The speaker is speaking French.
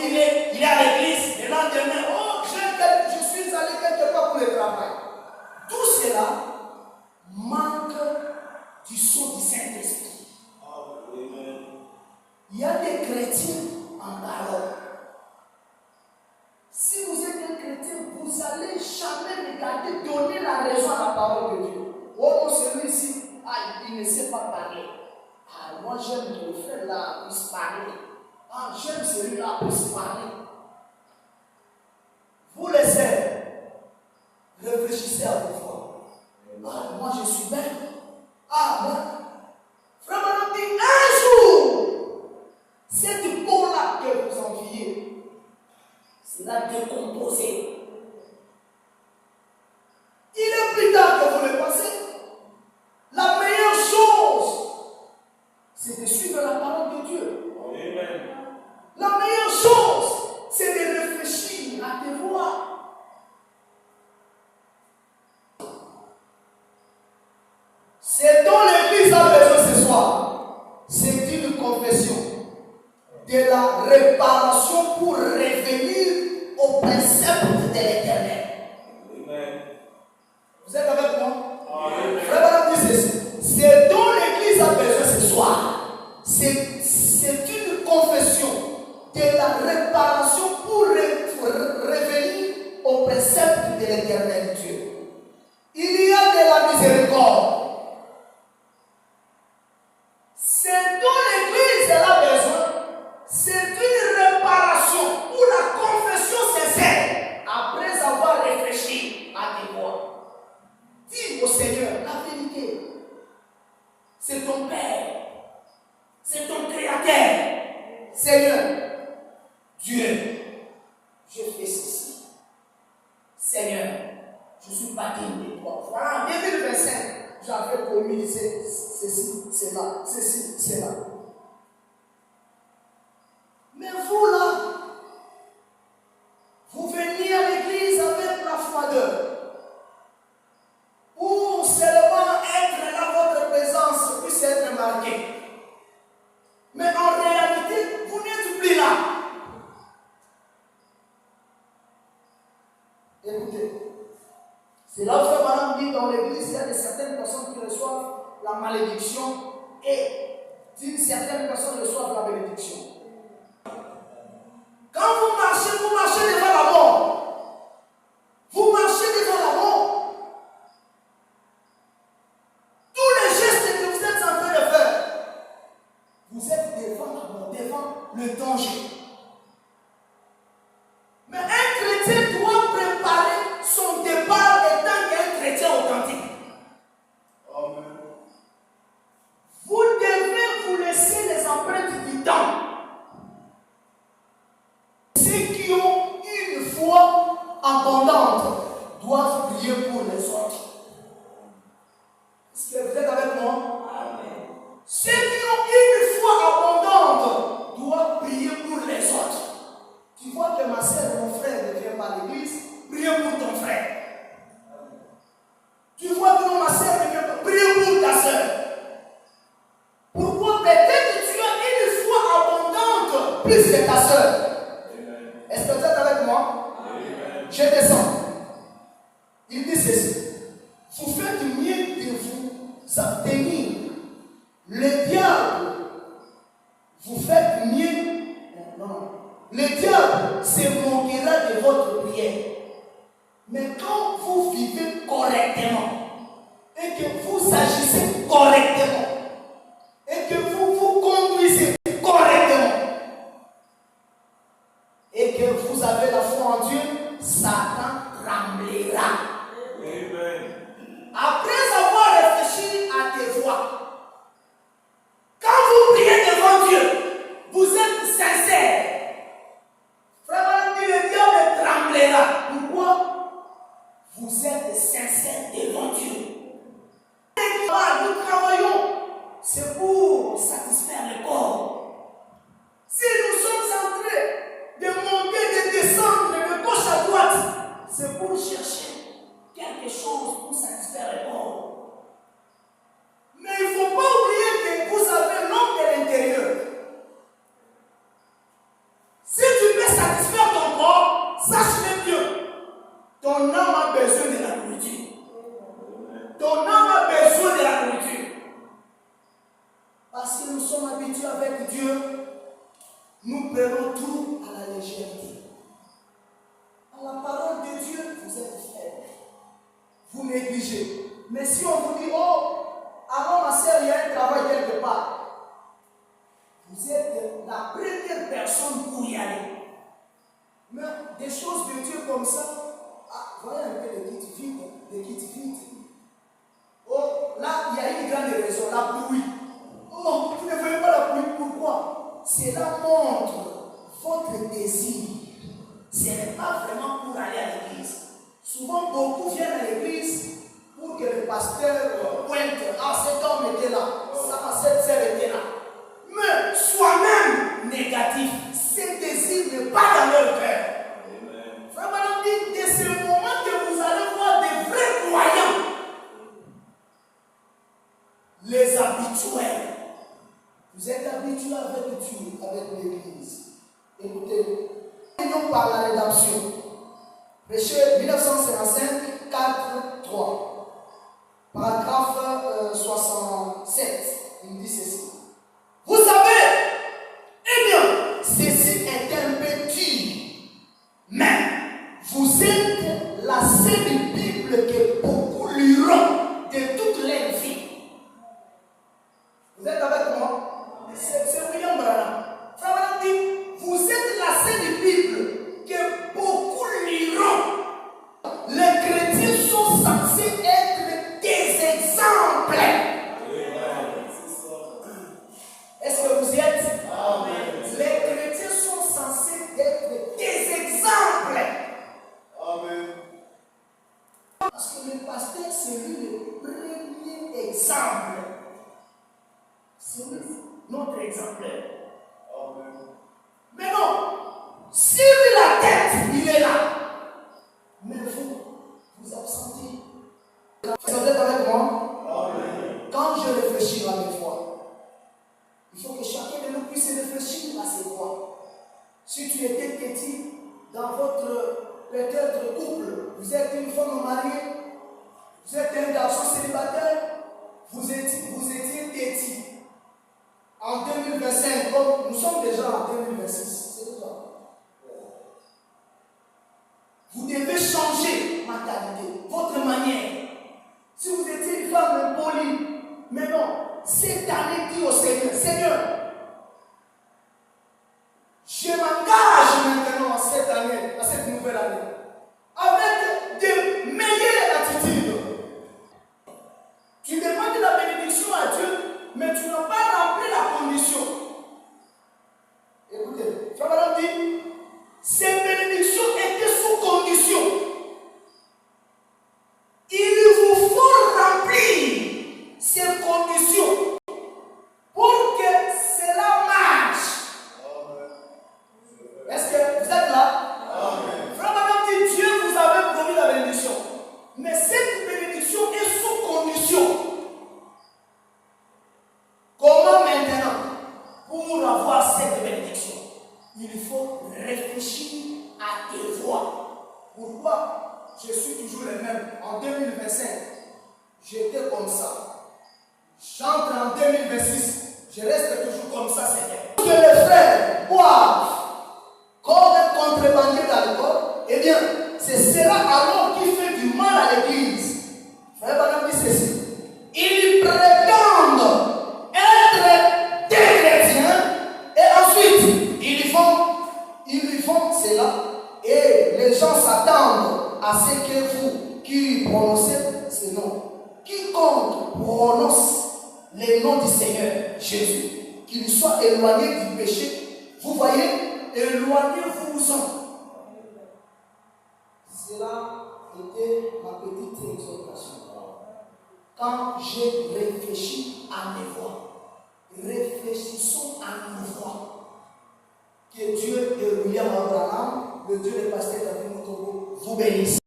il est à l'église, le lendemain, oh, je suis allé quelque part pour le travail. Tout cela manque du sceau du Saint-Esprit. Il y a des chrétiens en parole. Si vous êtes un chrétien, vous n'allez jamais regarder, donner la raison à la parole de Dieu. Oh, celui-ci, il ne sait pas parler. Ah, moi j'aime que le frère là puisse parler. Ah, j'aime celui-là puisse parler. Vous les sœurs, réfléchissez à vos foi. Ah, moi je suis belle. Ah, moi, frère Madame dit un jour, cette peau-là que vous enviez, cela décomposé. Il est plus tard que vous le pensez. La meilleure chose, c'est de suivre la parole de Dieu. Amen. La meilleure chose, c'est de réfléchir à tes voix. C'est dont l'Église a besoin ce soir. C'est une confession de la réparation pour revenir au précepte de l'Éternel. Amen. Vous êtes avec moi? Amen. Frère, dit ceci. C'est dont l'Église a besoin ce soir. C'est une confession de la réparation pour revenir au précepte de l'Éternel Dieu. Il y a de la miséricorde. C'est dont l'Église a besoin. C'est une réparation pour la confession sincère. Après avoir réfléchi à tes voix, dis au Seigneur la vérité. C'est ton Père. C'est ton Créateur. Seigneur, Dieu, je fais ceci. Seigneur, je suis pas digne de toi. Voilà, en 2025, j'avais commis ceci, cela. Mais vous là, vous venez à l'église avec la froideur. Ou seulement être là, votre présence puisse être marquée. Mais en réalité, vous n'êtes plus là. Écoutez, c'est là où Frère Madame dit dans l'église, il y a certaines personnes qui reçoivent la malédiction et certaines personnes reçoivent la bénédiction. Quand vous marchez devant la mort. Vous marchez devant la mort. Tous les gestes que vous êtes en train de faire, vous êtes devant la mort, devant le danger. Mais un chrétien doit préparer son départ étant qu'un chrétien authentique. Amen. Vous devez vous laisser les empreintes du temps. Ceux qui ont une foi abondante doivent prier pour les autres. Est-ce que vous êtes avec moi? Amen. Ceux qui ont une foi abondante doivent prier pour les autres. Tu vois que ma soeur et mon frère ne viennent pas à l'église, priez pour ton frère. Tu vois que ma soeur ne vient pas, priez pour ta soeur. Pourquoi? Peut-être que tu as une foi abondante plus que ta soeur. Est-ce que vous êtes avec moi? Amen. Je descends. Il dit ceci. Vous faites mieux de vous abstenir. Le diable, vous faites mieux. Non. Le diable se moquera de votre prière. Mais quand vous vivez correctement, et que vous agissez correctement, et que vous vous conduisez correctement, et que vous avez la foi en Dieu, Satan tremblera. Amen. Après avoir réfléchi à tes voix, quand vous priez devant Dieu, vous êtes sincère. Frère, le diable tremblera. Pourquoi? Vous êtes sincère devant Dieu. Nous travaillons, c'est pour satisfaire le corps. Si nous sommes en train de monter, de descendre de gauche à prenons tout à la légèreté. À la parole de Dieu, vous êtes faible. Vous négligez. Mais si on vous dit, oh, avant ma sœur, il y a un travail quelque part, vous êtes la première personne pour y aller. Mais des choses de Dieu comme ça, voyez un peu de kit vite. Oh, là, il y a une grande raison, la pluie. Oh, vous ne voyez pas la pluie, pourquoi? Cela montre votre désir. Ce n'est pas vraiment pour aller à l'église. Souvent, beaucoup viennent à l'église pour que le pasteur pointe. Ah, cet homme était là. Cette sœur était là. Mais soi-même négatif, ces désirs ne pas dans leur cœur. Vraiment, de ce moment que vous allez voir des vrais croyants, les habituels. Vous êtes habitués avec Dieu, avec l'église. Écoutez, nous par la rédaction. Péché 1955, 4, 3. Paragraphe 67. Il dit ceci. Vous savez, eh bien, ceci est un peu dur. Mais vous êtes la seule Bible que beaucoup liront de toute leur vie. Vous êtes avec moi? C'est William Branham. Frère Branham dit, vous êtes la seule Bible que beaucoup liront. Les chrétiens sont censés être des exemples. Est-ce que vous y êtes? Amen. Les chrétiens sont censés être des exemples. Amen. Parce que le pasteur, c'est lui le premier exemple. C'est lui, notre exemplaire. Amen. Mais non, si lui la tête, il est là. Mais vous absentez. Vous êtes avec moi? Amen. Quand je réfléchis à mes foi, il faut que chacun de nous puisse réfléchir à ses voix. Si tu étais petit dans votre peut-être couple, vous êtes une femme mariée, vous êtes un garçon célibataire, vous étiez petit. En 2025, comme nous sommes déjà en 2026, c'est déjà. Vous devez changer mentalité, votre manière. Si vous étiez une femme impolie, mais non, cette année, dis au Seigneur, Seigneur, je m'engage maintenant à cette année, à cette nouvelle année, avec de meilleures attitudes. Tu demandes la bénédiction à Dieu, mais tu n'as pas rempli la condition. Écoutez, Frère Madame dit, ces bénédictions étaient sous condition. Il vous faut remplir ces conditions pour que cela marche. Est-ce que vous êtes là? Frère Madame dit, Dieu vous avait promis la bénédiction. Mais cette bénédiction est sous condition. Comment maintenant, pour avoir cette bénédiction, il faut réfléchir à tes voies. Pourquoi? Je suis toujours le même. En 2025, j'étais comme ça. J'entre en 2026, je reste toujours comme ça, Seigneur. Que les frères boivent comme un contrebandier d'alcool, eh bien, c'est cela alors qui fait du mal à l'église. Frère Branham dit ceci. Ils prétendent être des chrétiens et ensuite ils font cela et les gens s'attendent à ce que vous qui prononcez ce nom. Quiconque prononce le nom du Seigneur Jésus, qu'il soit éloigné du péché, vous voyez, éloignez-vous-en. Cela était ma petite exhortation. Quand j'ai réfléchi à mes voix, réfléchissons à nos voix. Que Dieu de William Branham, le Dieu des pasteurs d'Afrique, vous bénisse.